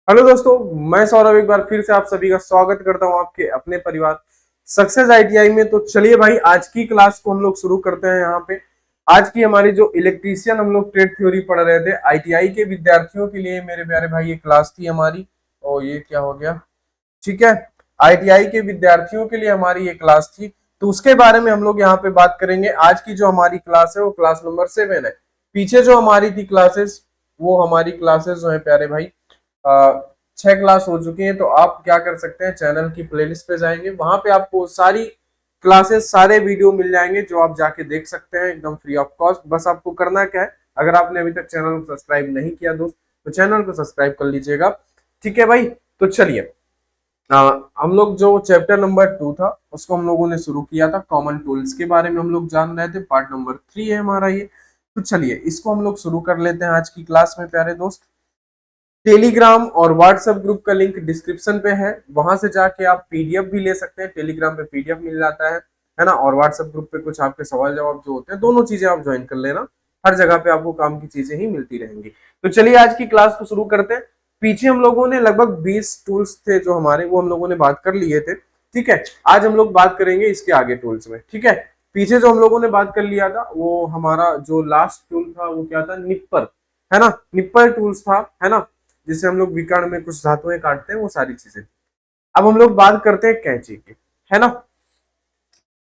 Hello दोस्तों, मैं सौरभ एक बार फिर से आप सभी का स्वागत करता हूं आपके अपने परिवार सक्सेस आईटीआई में। तो चलिए भाई, आज की क्लास को हम लोग शुरू करते हैं। यहाँ पे आज की हमारी जो इलेक्ट्रीशियन हम लोग ट्रेड थ्योरी पढ़ रहे थे आईटीआई के विद्यार्थियों के लिए मेरे प्यारे भाई, ये क्लास थी हमारी। और ये क्या हो गया, ठीक है, आईटीआई के विद्यार्थियों के लिए हमारी ये क्लास थी। तो उसके बारे में हम लोग यहाँ पे बात करेंगे। आज की जो हमारी क्लास है वो क्लास नंबर 7 है। पीछे जो हमारी थी क्लासेस, वो हमारी क्लासेस जो है प्यारे भाई 6 क्लास हो चुकी हैं। तो आप क्या कर सकते हैं, चैनल की प्लेलिस्ट पे जाएंगे, वहां पे आपको सारी क्लासेस सारे वीडियो मिल जाएंगे जो आप जाके देख सकते हैं एकदम फ्री ऑफ कॉस्ट। बस आपको करना क्या है, अगर आपने अभी तक चैनल को सब्सक्राइब नहीं किया दोस्त, तो चैनल को सब्सक्राइब कर लीजिएगा। ठीक है भाई, तो चलिए हम लोग जो चैप्टर नंबर 2 था उसको हम लोगों ने शुरू किया था। कॉमन टूल्स के बारे में हम लोग जान रहे थे, पार्ट नंबर 3 है हमारा ये। तो चलिए इसको हम लोग शुरू कर लेते हैं आज की क्लास में प्यारे दोस्त। टेलीग्राम और व्हाट्सएप ग्रुप का लिंक डिस्क्रिप्शन पे है, वहां से जाके आप पीडीएफ भी ले सकते हैं। टेलीग्राम पे पीडीएफ मिल जाता है ना, और व्हाट्सएप ग्रुप पे कुछ आपके सवाल जवाब जो होते हैं, दोनों चीजें आप ज्वाइन कर लेना। हर जगह पे आपको काम की चीजें ही मिलती रहेंगी। तो चलिए आज की क्लास को शुरू करते हैं। पीछे हम लोगों ने लगभग 20 टूल्स थे जो हमारे, वो हम लोगों ने बात कर लिए थे। ठीक है, आज हम लोग बात करेंगे इसके आगे टूल्स में। ठीक है, पीछे जो हम लोगों ने बात कर लिया था वो हमारा जो लास्ट टूल था वो क्या था, निप्पर, है ना। निप्पर टूल्स था, है ना, जिससे हम लोग विकर्ण में कुछ धातुएं काटते हैं, वो सारी चीजें। अब हम लोग बात करते हैं कैंची की, है ना।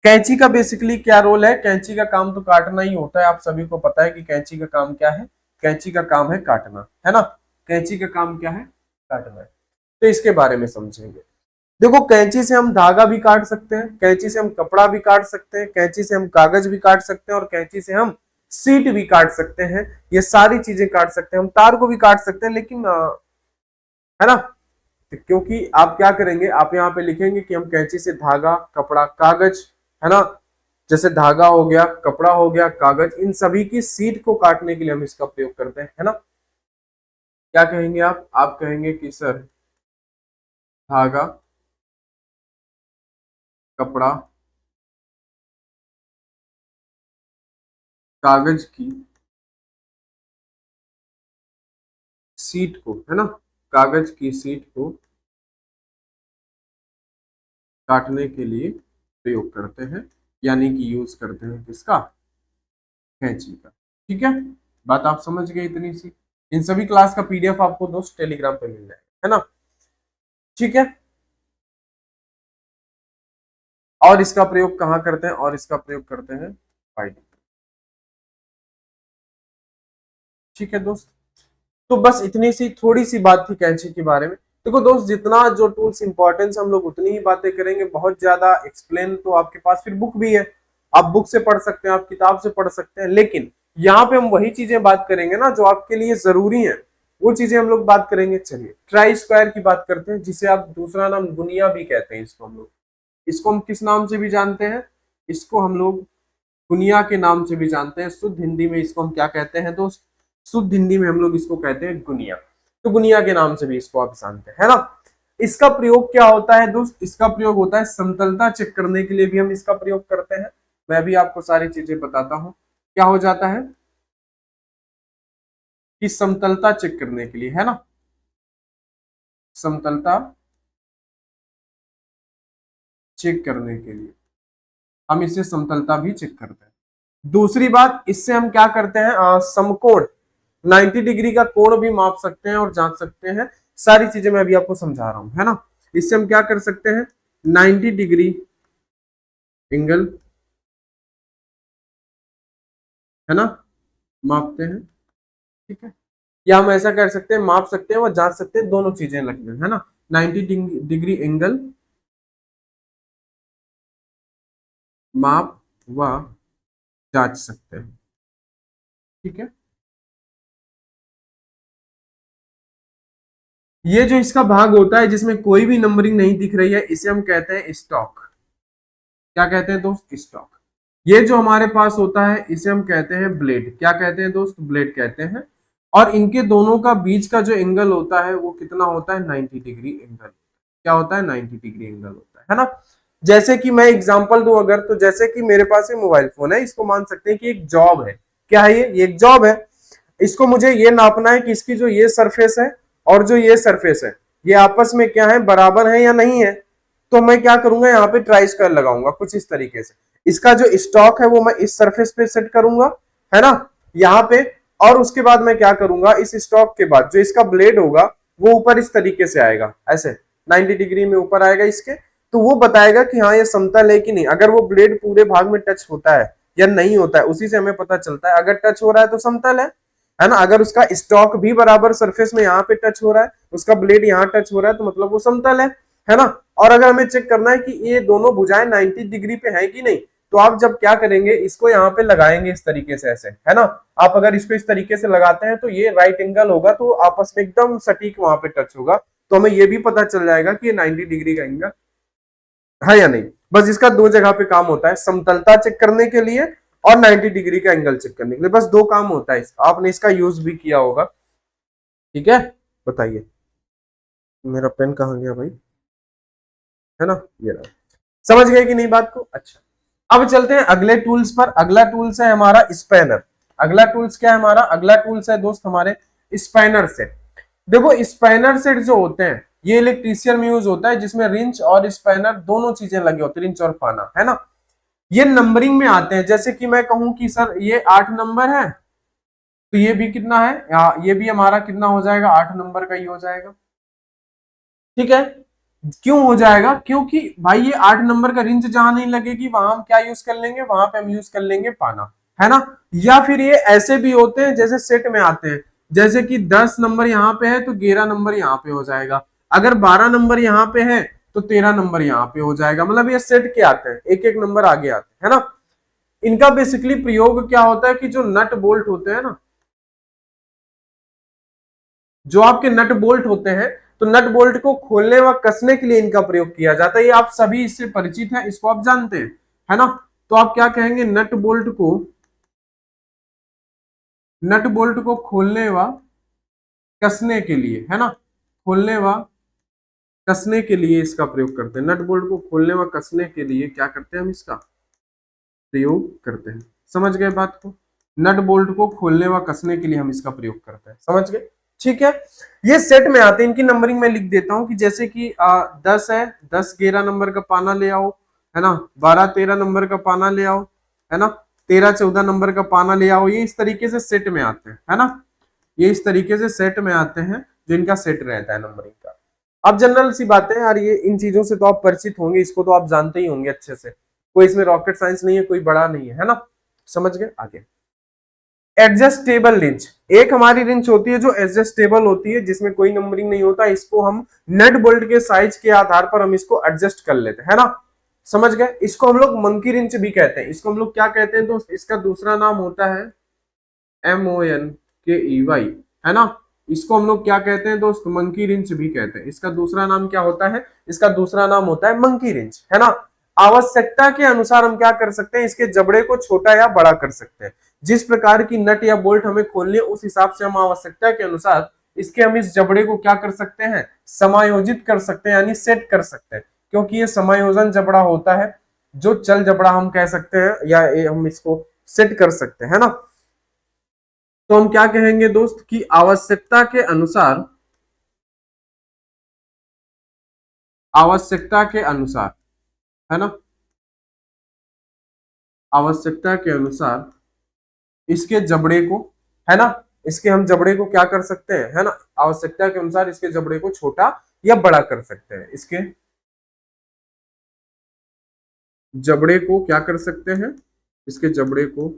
कैंची का बेसिकली क्या रोल है, कैंची का काम तो काटना ही होता है। आप सभी को पता है कि कैंची का काम क्या है, कैंची का काम है काटना, है ना। कैंची का काम क्या है, काटना है। तो इसके बारे में समझेंगे। देखो, कैंची से हम धागा भी काट सकते हैं, कैंची से हम कपड़ा भी काट सकते हैं, कैंची से हम कागज भी काट सकते हैं, और कैंची से हम सीट भी काट सकते हैं। ये सारी चीजें काट सकते हैं, हम तार को भी काट सकते हैं, लेकिन है ना, क्योंकि आप क्या करेंगे, आप यहाँ पे लिखेंगे कि हम कैंची से धागा, कपड़ा, कागज, है ना, जैसे धागा हो गया, कपड़ा हो गया, कागज, इन सभी की सीट को काटने के लिए हम इसका प्रयोग करते हैं, है ना। क्या कहेंगे आप कहेंगे कि सर धागा, कपड़ा, कागज की सीट को, है ना, कागज की सीट को काटने के लिए प्रयोग करते हैं, यानी कि यूज करते हैं किसका, कैंची का। ठीक है, बात आप समझ गए इतनी सी। इन सभी क्लास का पीडीएफ आपको दोस्त टेलीग्राम पे मिल जाएगा, है ना। ठीक है, और इसका प्रयोग कहाँ करते हैं, और इसका प्रयोग करते हैं फाइलिंग। ठीक है दोस्त, तो बस इतनी सी थोड़ी सी बात थी कैंची के बारे में। देखो दोस्त, जितना जो टूल्स इंपॉर्टेंस हम लोग उतनी ही बातें करेंगे। बहुत ज्यादा एक्सप्लेन तो आपके पास फिर बुक भी है, आप बुक से पढ़ सकते हैं, आप किताब से पढ़ सकते हैं, लेकिन यहाँ पे हम वही चीजें बात करेंगे ना जो आपके लिए जरूरी है, वो चीजें हम लोग बात करेंगे। चलिए ट्राई स्क्वायर की बात करते हैं, जिसे आप दूसरा नाम दुनिया भी कहते हैं। इसको हम लोग, इसको हम किस नाम से भी जानते हैं, इसको हम लोग दुनिया के नाम से भी जानते हैं। शुद्ध हिंदी में इसको हम क्या कहते हैं दोस्त, शुद्ध हिंदी में हम लोग इसको कहते हैं गुनिया। तो गुनिया के नाम से भी इसको आप जानते हैं, है ना। इसका प्रयोग क्या होता है दोस्त, इसका प्रयोग होता है समतलता चेक करने के लिए भी हम इसका प्रयोग करते हैं। मैं भी आपको सारी चीजें बताता हूं। क्या हो जाता है कि समतलता चेक करने के लिए, है ना, समतलता चेक करने के लिए हम इसे समतलता भी चेक करते हैं। दूसरी बात, इससे हम क्या करते हैं, समकोण 90 डिग्री का कोण भी माप सकते हैं और जांच सकते हैं। सारी चीजें मैं अभी आपको समझा रहा हूं, है ना। इससे हम क्या कर सकते हैं, 90 डिग्री एंगल, है ना, मापते हैं। ठीक है, या हम ऐसा कर सकते हैं, माप सकते हैं और जांच सकते हैं, दोनों चीजें लगते हैं, है ना। 90 डिग्री एंगल माप व जांच सकते हैं। ठीक है, ये जो इसका भाग होता है जिसमें कोई भी नंबरिंग नहीं दिख रही है, इसे हम कहते हैं स्टॉक। क्या कहते हैं दोस्त, स्टॉक। ये जो हमारे पास होता है इसे हम कहते हैं ब्लेड। क्या कहते हैं दोस्त, ब्लेड कहते हैं। और इनके दोनों का बीच का जो एंगल होता है वो कितना होता है, 90 डिग्री एंगल। क्या होता है, 90 डिग्री एंगल होता है ना। जैसे कि मैं एग्जांपल दूं अगर, तो जैसे कि मेरे पास ये मोबाइल फोन है, इसको मान सकते हैं कि एक जॉब है। क्या है ये एक जॉब है। इसको मुझे ये नापना है कि इसकी जो ये सरफेस है और जो ये सरफेस है ये आपस में क्या है, बराबर है या नहीं है। तो मैं क्या करूंगा, यहाँ पे ट्राई स्क्वायर लगाऊंगा कुछ इस तरीके से। इसका जो स्टॉक है वो मैं इस सरफेस पे सेट करूंगा, है ना, यहाँ पे। और उसके बाद मैं क्या करूंगा, इस स्टॉक के बाद जो इसका ब्लेड होगा वो ऊपर इस तरीके से आएगा, ऐसे 90 डिग्री में ऊपर आएगा इसके। तो वो बताएगा कि हाँ ये समतल है कि नहीं। अगर वो ब्लेड पूरे भाग में टच होता है या नहीं होता है, उसी से हमें पता चलता है। अगर टच हो रहा है तो समतल है ना। अगर उसका स्टॉक भी बराबर सरफेस में यहाँ पे टच हो रहा है, उसका ब्लेड यहाँ टच हो रहा है, तो मतलब वो समतल है ना। और अगर हमें चेक करना है कि ये दोनों भुजाएं 90 डिग्री पे है कि नहीं, तो आप जब क्या करेंगे, इसको यहाँ पे लगाएंगे इस तरीके से, ऐसे, है ना। आप अगर इसको इस तरीके से लगाते हैं तो ये राइट एंगल होगा, तो आपस में एकदम सटीक वहां पे टच होगा। तो हमें ये भी पता चल जाएगा कि ये 90 डिग्री का एंगल है या नहीं। बस इसका दो जगह पे काम होता है, समतलता चेक करने के लिए और 90 डिग्री का एंगल चेक करने के लिए। बस दो काम होता है इसका, आपने इसका यूज भी किया होगा। ठीक है, बताइए मेरा पेन कहाँ गया भाई, है ना, ये रहा। समझ गए कि नहीं बात को? अच्छा, अब चलते हैं अगले टूल्स पर। अगला टूल्स है हमारा स्पैनर। अगला टूल्स क्या है हमारा? अगला टूल्स है दोस्त हमारे स्पैनर सेट। देखो स्पैनर सेट जो होते हैं ये इलेक्ट्रीशियन में यूज होता है, जिसमें रिंच और स्पैनर दोनों चीजें लगे होती है, रिंच और पाना, है ना। ये नंबरिंग में आते हैं। जैसे कि मैं कहूं कि सर ये 8 नंबर है, तो ये भी कितना है, ये भी हमारा कितना हो जाएगा, 8 नंबर का ही हो जाएगा। ठीक है, क्यों हो जाएगा? क्योंकि भाई ये 8 नंबर का रिंच जहां नहीं लगेगी वहां हम क्या यूज कर लेंगे, वहां पे हम यूज कर लेंगे पाना, है ना। या फिर ये ऐसे भी होते हैं जैसे सेट में आते हैं, जैसे कि 10 नंबर यहाँ पे है तो 11 नंबर यहाँ पे हो जाएगा। अगर 12 नंबर यहाँ पे है तो 13 नंबर यहाँ पे हो जाएगा। मतलब ये सेट के आते हैं, एक एक नंबर आगे आते हैं, है ना। इनका बेसिकली प्रयोग क्या होता है कि जो नट बोल्ट होते हैं ना, जो आपके नट बोल्ट होते हैं, तो नट बोल्ट को खोलने व कसने के लिए इनका प्रयोग किया जाता है। ये आप सभी इससे परिचित हैं, इसको आप जानते हैं, है ना। तो आप क्या कहेंगे, नट बोल्ट को खोलने व कसने के लिए, है ना, खोलने व कसने के लिए इसका प्रयोग करते हैं। नट बोल्ट को खोलने व कसने के लिए क्या करते हैं, हम इसका प्रयोग करते हैं। समझ गए बात को? नट बोल्ट को खोलने व कसने के लिए हम इसका प्रयोग करते हैं, समझ गए? ठीक है, ये सेट में आते हैं। इनकी नंबरिंग में लिख देता हूं कि जैसे कि 10 है, 10 11 नंबर का पाना ले आओ, है ना, 12 13 नंबर का पाना ले आओ, है ना, 13 14 नंबर का पाना ले आओ। ये इस तरीके से सेट में आते हैं, है ना। ये इस तरीके से सेट में आते हैं, जो इनका सेट रहता है नंबरिंग का। अब जनरल सी बातें हैं यार, ये इन चीजों से तो आप परिचित होंगे, इसको तो आप जानते ही होंगे अच्छे से। कोई इसमें रॉकेट साइंस नहीं है, कोई बड़ा नहीं है ना। समझ गए? आगे एडजस्टेबल रिंच। एक हमारी रिंच होती है जो एडजस्टेबल होती है, जिसमें कोई नंबरिंग नहीं होता। इसको हम नट बोल्ट के साइज के आधार पर हम इसको एडजस्ट कर लेते हैं, है ना। समझ गए? इसको हम लोग मंकी रिंच भी कहते हैं। इसको हम लोग क्या कहते हैं दोस्त? इसका दूसरा नाम होता है MONKEY, है ना। इसको हम लोग क्या कहते हैं दोस्त? मंकी रिंच भी कहते हैं। इसका दूसरा नाम क्या होता है? इसका दूसरा नाम होता है मंकी रिंच, है ना। आवश्यकता के अनुसार हम क्या कर सकते हैं, इसके जबड़े को छोटा या बड़ा कर सकते हैं। जिस प्रकार की नट या बोल्ट हमें खोलनी है, उस हिसाब से हम आवश्यकता के अनुसार इसके हम इस जबड़े को क्या कर सकते हैं, समायोजित कर सकते हैं, यानी सेट कर सकते हैं। क्योंकि ये समायोजन जबड़ा होता है, जो चल जबड़ा हम कह सकते हैं, या हम इसको सेट कर सकते हैं, है ना। तो हम क्या कहेंगे दोस्त कि आवश्यकता के अनुसार, आवश्यकता के अनुसार, है ना, आवश्यकता के अनुसार इसके जबड़े को, है ना, इसके हम जबड़े को क्या कर सकते हैं, है ना, आवश्यकता के अनुसार इसके जबड़े को छोटा या बड़ा कर सकते हैं। इसके जबड़े को क्या कर सकते हैं, इसके जबड़े को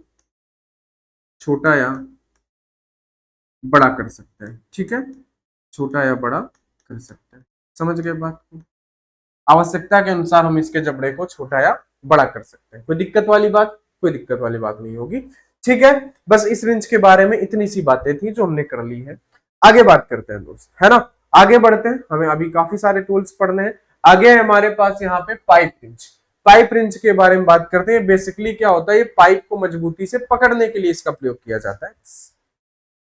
छोटा या बड़ा कर सकते हैं। ठीक है, छोटा या बड़ा कर सकते हैं। समझ गए बात को? आवश्यकता के अनुसार हम इसके जबड़े को छोटा या बड़ा कर सकते हैं। कोई दिक्कत वाली बात? कोई दिक्कत वाली बात नहीं होगी। ठीक है, बस इस रिंच के बारे में इतनी सी बातें थी जो हमने कर ली है। आगे बात करते हैं दोस्त, है ना। आगे बढ़ते हैं, हमें अभी काफी सारे टूल्स पढ़ने हैं। आगे है हमारे पास यहाँ पे पाइप रिंच। पाइप रिंच के बारे में बात करते हैं। बेसिकली क्या होता है, ये पाइप को मजबूती से पकड़ने के लिए इसका प्रयोग किया जाता है।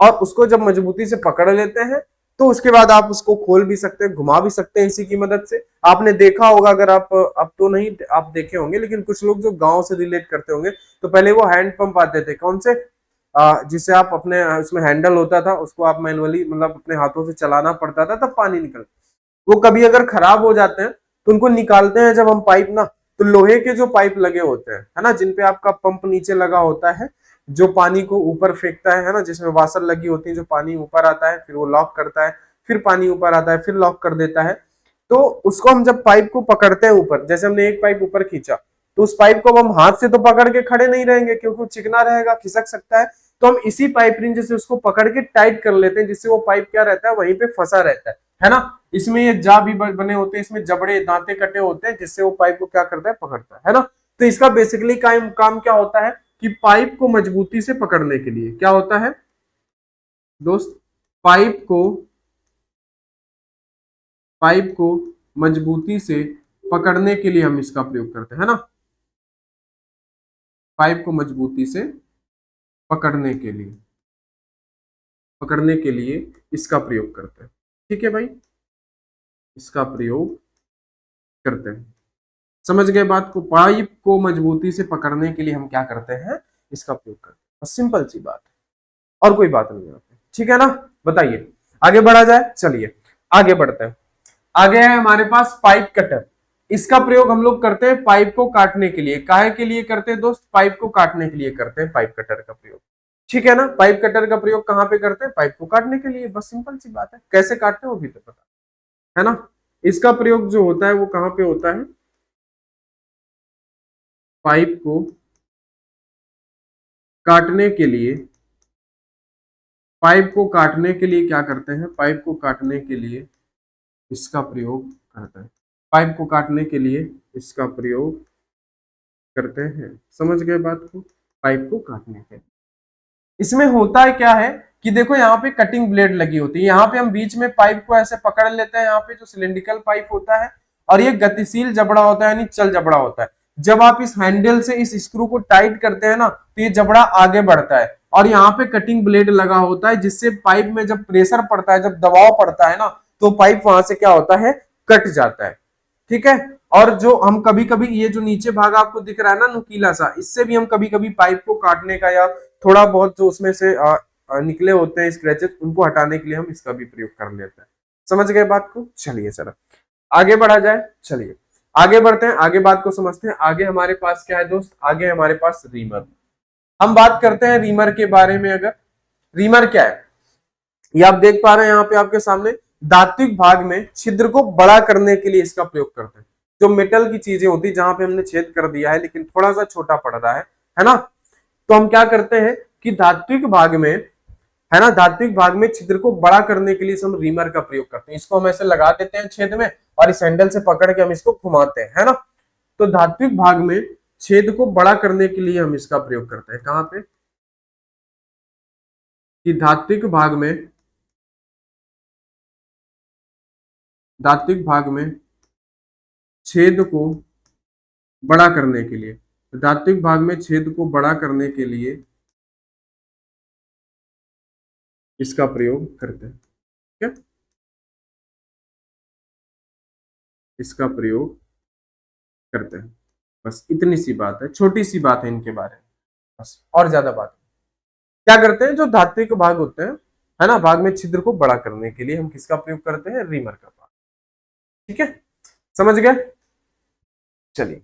और उसको जब मजबूती से पकड़ लेते हैं तो उसके बाद आप उसको खोल भी सकते हैं, घुमा भी सकते हैं इसी की मदद से। आपने देखा होगा, अगर आप अब तो नहीं आप देखे होंगे, लेकिन कुछ लोग जो गांव से रिलेट करते होंगे, तो पहले वो हैंड पंप आते थे, कौन से, जिसे आप अपने उसमें हैंडल होता था, उसको आप मैनुअली मतलब अपने हाथों से चलाना पड़ता था, तब पानी निकलता। वो कभी अगर खराब हो जाते हैं तो उनको निकालते हैं जब हम पाइप ना, तो लोहे के जो पाइप लगे होते हैं, है ना, जिनपे आपका पंप नीचे लगा होता है, जो पानी को ऊपर फेंकता है ना, जिसमें वाशर लगी होती है, जो पानी ऊपर आता है फिर वो लॉक करता है, फिर पानी ऊपर आता है फिर लॉक कर देता है। तो उसको हम जब पाइप को पकड़ते हैं ऊपर, जैसे हमने एक पाइप ऊपर खींचा, तो उस पाइप को हम हाथ से तो पकड़ के खड़े नहीं रहेंगे क्योंकि वो चिकना रहेगा, खिसक सकता है। तो हम इसी पाइप रिंच से उसको पकड़ के टाइट कर लेते हैं, जिससे वो पाइप क्या रहता है, वहीं पे फंसा रहता है ना। इसमें ये जा भी बने होते हैं, इसमें जबड़े दांते कटे होते हैं, जिससे वो पाइप को क्या करता है, पकड़ता है ना। तो इसका बेसिकली काम क्या होता है कि पाइप को मजबूती से पकड़ने के लिए क्या होता है दोस्त, पाइप को मजबूती से पकड़ने के लिए हम इसका प्रयोग करते हैं ना, पाइप को मजबूती से पकड़ने के लिए इसका प्रयोग करते हैं। ठीक है भाई, इसका प्रयोग करते हैं। समझ गए बात को, पाइप को मजबूती से पकड़ने के लिए हम क्या करते हैं, इसका प्रयोग करते हैं। बस सिंपल सी बात है, और कोई बात नहीं है। ठीक है ना, बताइए आगे बढ़ा जाए, चलिए आगे बढ़ते हैं। आगे है हमारे पास पाइप कटर। इसका प्रयोग हम लोग करते हैं पाइप को काटने के लिए। काहे के लिए करते हैं दोस्त, पाइप को काटने के लिए करते हैं पाइप कटर का प्रयोग। ठीक है ना, पाइप कटर का प्रयोग कहां पे करते हैं, पाइप को काटने के लिए। बस सिंपल सी बात है, कैसे काटते हैं वो भी तो पता है ना। इसका प्रयोग जो होता है वो कहां पे होता है, पाइप को काटने के लिए, पाइप को काटने के लिए क्या करते हैं, पाइप को काटने के लिए इसका प्रयोग करते हैं, पाइप को काटने के लिए इसका प्रयोग करते हैं। समझ गए बात को, पाइप को काटने के लिए। इसमें होता है क्या है कि देखो यहाँ पे कटिंग ब्लेड लगी होती है, यहाँ पे हम बीच में पाइप को ऐसे पकड़ लेते हैं, यहाँ पे जो सिलेंड्रिकल पाइप होता है, और ये गतिशील जबड़ा होता है, यानी चल जबड़ा होता है। जब आप इस हैंडल से इस स्क्रू को टाइट करते हैं ना, तो ये जबड़ा आगे बढ़ता है, और यहाँ पे कटिंग ब्लेड लगा होता है, जिससे पाइप में जब प्रेशर पड़ता है, जब दबाव पड़ता है ना, तो पाइप वहां से क्या होता है, कट जाता है। ठीक है, और जो हम कभी कभी ये जो नीचे भाग आपको दिख रहा है ना नुकीला सा, इससे भी हम कभी कभी पाइप को काटने का या थोड़ा बहुत जो उसमें से निकले होते हैं स्क्रैचेस, उनको हटाने के लिए हम इसका भी प्रयोग कर लेते हैं। समझ गए बात को, चलिए चलो आगे बढ़ा जाए, चलिए आगे बढ़ते हैं, आगे बात को समझते हैं। आगे हमारे पास क्या है दोस्त, आगे हमारे पास रीमर। हम बात करते हैं रीमर के बारे में। अगर रीमर क्या है, ये आप देख पा रहे हैं यहाँ पे आपके सामने, धात्विक भाग में छिद्र को बड़ा करने के लिए इसका प्रयोग करते हैं। जो मेटल की चीजें होती है, जहां पे हमने छेद कर दिया है लेकिन थोड़ा सा छोटा पड़ रहा है ना, तो हम क्या करते हैं कि धात्विक भाग में, है ना, धात्विक भाग में छिद्र को बड़ा करने के लिए हम रीमर का प्रयोग करते हैं। इसको हम ऐसे लगा देते हैं छेद में, और इस हैंडल से पकड़ के हम इसको घुमाते हैं, है ना। तो धात्विक भाग में छेद को बड़ा करने के लिए हम इसका प्रयोग करते हैं। कहां पे, कि धात्विक भाग में, धात्विक भाग में छेद को बड़ा करने के लिए, धात्विक भाग में छेद को बड़ा करने के लिए इसका प्रयोग करते हैं। ठीक है, इसका प्रयोग करते हैं। बस इतनी सी बात है, छोटी सी बात है इनके बारे में, बस और ज्यादा बात। क्या करते हैं, जो धात्विक भाग होते हैं, है ना, भाग में छिद्र को बड़ा करने के लिए हम किसका प्रयोग करते हैं, रीमर का भाग। ठीक है, समझ गए, चलिए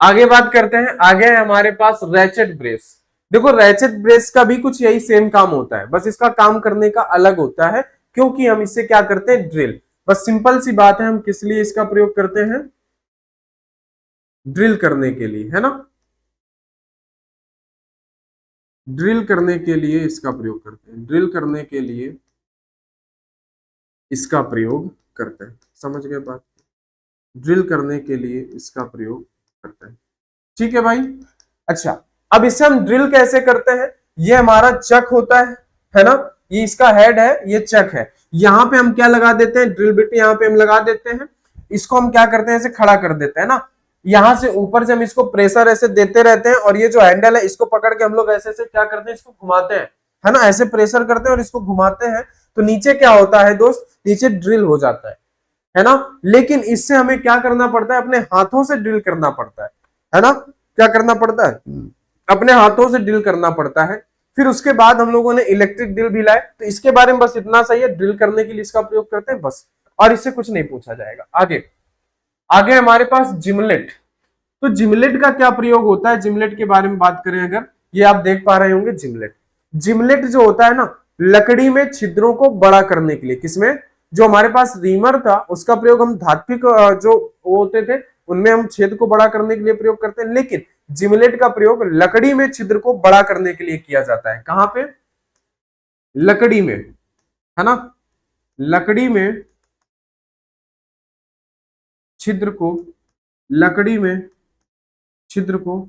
आगे बात करते हैं। आगे है हमारे पास रैचेट ब्रेस। देखो रैचेट ब्रेस का भी कुछ यही सेम काम होता है, बस इसका काम करने का अलग होता है, क्योंकि हम इससे क्या करते हैं, ड्रिल। बस सिंपल सी बात है, हम किस लिए इसका प्रयोग करते हैं, ड्रिल करने के लिए, है ना, ड्रिल करने के लिए इसका प्रयोग करते हैं, ड्रिल करने के लिए इसका प्रयोग करते हैं। समझ गए बात, ड्रिल करने के लिए इसका प्रयोग करते हैं। ठीक है भाई, अच्छा अब इससे हम ड्रिल कैसे करते हैं, ये हमारा चक होता है ना, ये इसका हेड है, ये चक है। यहां पे हम क्या लगा देते हैं, ड्रिल बिट यहां पे हम लगा देते हैं, इसको हम क्या करते हैं, ऐसे खड़ा कर देते हैं ना, यहां से ऊपर से हम इसको प्रेशर ऐसे देते रहते हैं, और ये जो हैंडल है इसको पकड़ के हम लोग ऐसे ऐसे क्या करते हैं, इसको घुमाते हैं, है ना, ऐसे प्रेशर करते हैं और इसको घुमाते हैं, तो नीचे क्या होता है दोस्त, नीचे ड्रिल हो जाता है ना। लेकिन इससे हमें क्या करना पड़ता है, अपने हाथों से ड्रिल करना पड़ता है ना, क्या करना पड़ता है, अपने हाथों से ड्रिल करना पड़ता है। फिर उसके बाद हम लोगों ने इलेक्ट्रिक ड्रिल भी लाए, तो इसके बारे में बस इतना सही है, ड्रिल करने के लिए इसका प्रयोग करते हैं बस, और इससे कुछ नहीं पूछा जाएगा। आगे आगे हमारे पास जिमलेट। तो जिमलेट का क्या प्रयोग होता है, जिमलेट के बारे में बात करें अगर, ये आप देख पा रहे होंगे जिमलेट। जिमलेट जो होता है ना, लकड़ी में छिद्रों को बड़ा करने के लिए, किसमें, जो हमारे पास रीमर था उसका प्रयोग हम धात्विक जो होते थे उनमें हम छेद को बड़ा करने के लिए प्रयोग करते हैं, लेकिन जिमलेट का प्रयोग लकड़ी में छिद्र को बड़ा करने के लिए किया जाता है। कहां पे, लकड़ी में, है ना, लकड़ी में छिद्र को, लकड़ी में छिद्र को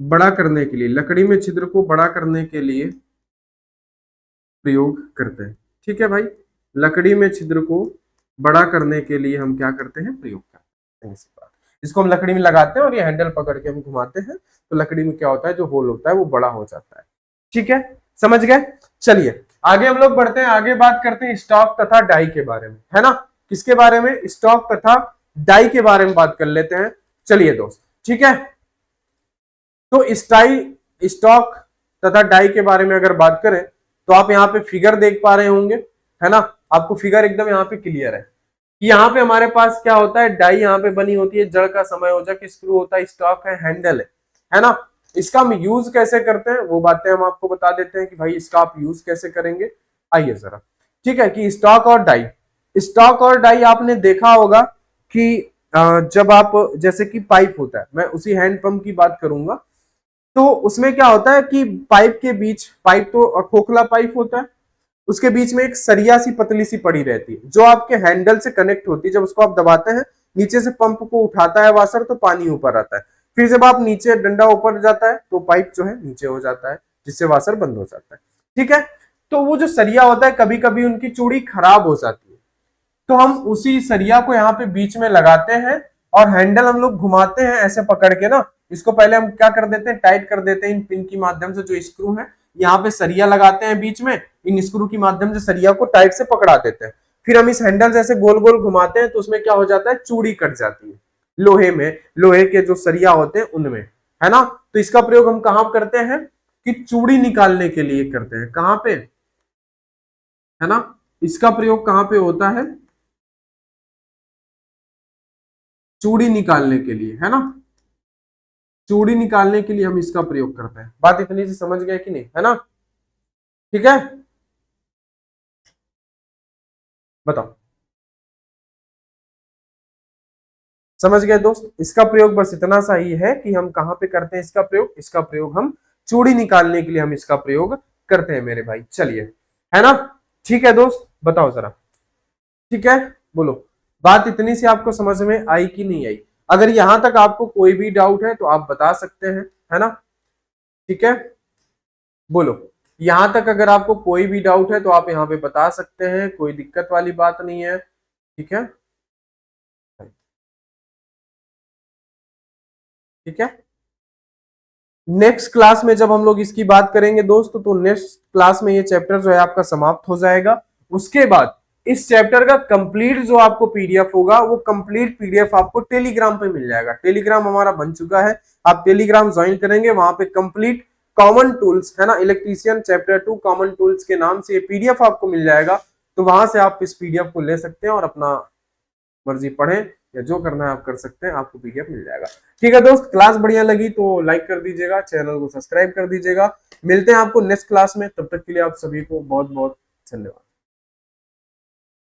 बड़ा करने के लिए, लकड़ी में छिद्र को बड़ा करने के लिए प्रयोग करते हैं। ठीक है भाई, लकड़ी में छिद्र को बड़ा करने के लिए हम क्या करते हैं, प्रयोग करते हैं। इसको हम लकड़ी में लगाते हैं और ये हैंडल पकड़ के हम घुमाते हैं, तो लकड़ी में क्या होता है, जो होल होता है वो बड़ा हो जाता है। ठीक है, समझ गए। चलिए आगे हम लोग बढ़ते हैं, आगे बात करते हैं स्टॉक तथा डाई के बारे में, है ना। किसके बारे में, स्टॉक तथा डाई के बारे में बात कर लेते हैं। चलिए दोस्त, ठीक है, तो स्टॉक तथा डाई के बारे में अगर बात करें तो आप यहाँ पे फिगर देख पा रहे होंगे, है ना, आपको फिगर एकदम यहाँ पे क्लियर है। यहाँ पे हमारे पास क्या होता है, डाई यहाँ पे बनी होती है, जड़ का समायोजक स्क्रू होता है, स्टॉक है ना। इसका हम यूज कैसे करते हैं वो बातें हम आपको बता देते हैं कि भाई इसका आप यूज कैसे करेंगे। आइए जरा, ठीक है, कि स्टॉक और डाई, स्टॉक और डाई आपने देखा होगा कि जब आप, जैसे कि पाइप होता है, मैं उसी हैंडपंप की बात करूंगा, तो उसमें क्या होता है कि पाइप के बीच, पाइप तो खोखला पाइप होता है, उसके बीच में एक सरिया सी पतली सी पड़ी रहती है जो आपके हैंडल से कनेक्ट होती है। जब उसको आप दबाते हैं, नीचे से पंप को उठाता है वाशर, तो पानी ऊपर आता है। फिर जब आप नीचे डंडा ऊपर जाता है तो पाइप जो है नीचे हो जाता है, जिससे वाशर बंद हो जाता है। ठीक है, तो वो जो सरिया होता है, कभी कभी उनकी चूड़ी खराब हो जाती है, तो हम उसी सरिया को यहाँ पे बीच में लगाते हैं और हैंडल हम लोग घुमाते हैं ऐसे पकड़ के ना। इसको पहले हम क्या कर देते हैं, टाइट कर देते हैं इन पिन की माध्यम से, जो स्क्रू है यहाँ पे सरिया लगाते हैं बीच में, इन स्क्रू की माध्यम से सरिया को टाइट से पकड़ा देते हैं। फिर हम इस हैंडल जैसे गोल गोल घुमाते हैं, तो उसमें क्या हो जाता है, चूड़ी कट जाती है लोहे में, लोहे के जो सरिया होते हैं उनमें, है ना। तो इसका प्रयोग हम कहां करते हैं, कि चूड़ी निकालने के लिए करते हैं। कहां पे, है ना, इसका प्रयोग कहां पे होता है, चूड़ी निकालने के लिए, है ना, चूड़ी निकालने के लिए हम इसका प्रयोग करते हैं। बात इतनी सी समझ गए कि नहीं, है ना। ठीक है, बताओ, समझ गए दोस्त। इसका प्रयोग बस इतना सा ही है कि हम कहां पे करते हैं इसका प्रयोग, इसका प्रयोग हम चूड़ी निकालने के लिए हम इसका प्रयोग करते हैं मेरे भाई। चलिए, है ना, ठीक है दोस्त, बताओ जरा, ठीक है, बोलो, बात इतनी सी आपको समझ में आई कि नहीं आई। अगर यहां तक आपको कोई भी डाउट है तो आप बता सकते हैं, है ना, ठीक है, बोलो, यहां तक अगर आपको कोई भी डाउट है तो आप यहाँ पे बता सकते हैं, कोई दिक्कत वाली बात नहीं है। ठीक है, ठीक है, नेक्स्ट क्लास में जब हम लोग इसकी बात करेंगे दोस्त, तो नेक्स्ट क्लास में ये चैप्टर जो है आपका समाप्त हो जाएगा। उसके बाद इस चैप्टर का कंप्लीट जो आपको पीडीएफ होगा, वो कंप्लीट पीडीएफ आपको टेलीग्राम पे मिल जाएगा। टेलीग्राम हमारा बन चुका है, आप टेलीग्राम ज्वाइन करेंगे, वहां पे कंप्लीट कॉमन टूल्स, है ना, इलेक्ट्रीशियन चैप्टर 2 कॉमन टूल्स के नाम से ये पीडीएफ आपको मिल जाएगा। तो वहां से आप इस पीडीएफ को ले सकते हैं और अपना मर्जी पढ़ें या जो करना है आप कर सकते हैं, आपको पीडीएफ मिल जाएगा। ठीक है दोस्त, क्लास बढ़िया लगी तो लाइक कर दीजिएगा, चैनल को सब्सक्राइब कर दीजिएगा। मिलते हैं आपको नेक्स्ट क्लास में, तब तक के लिए आप सभी को बहुत बहुत धन्यवाद।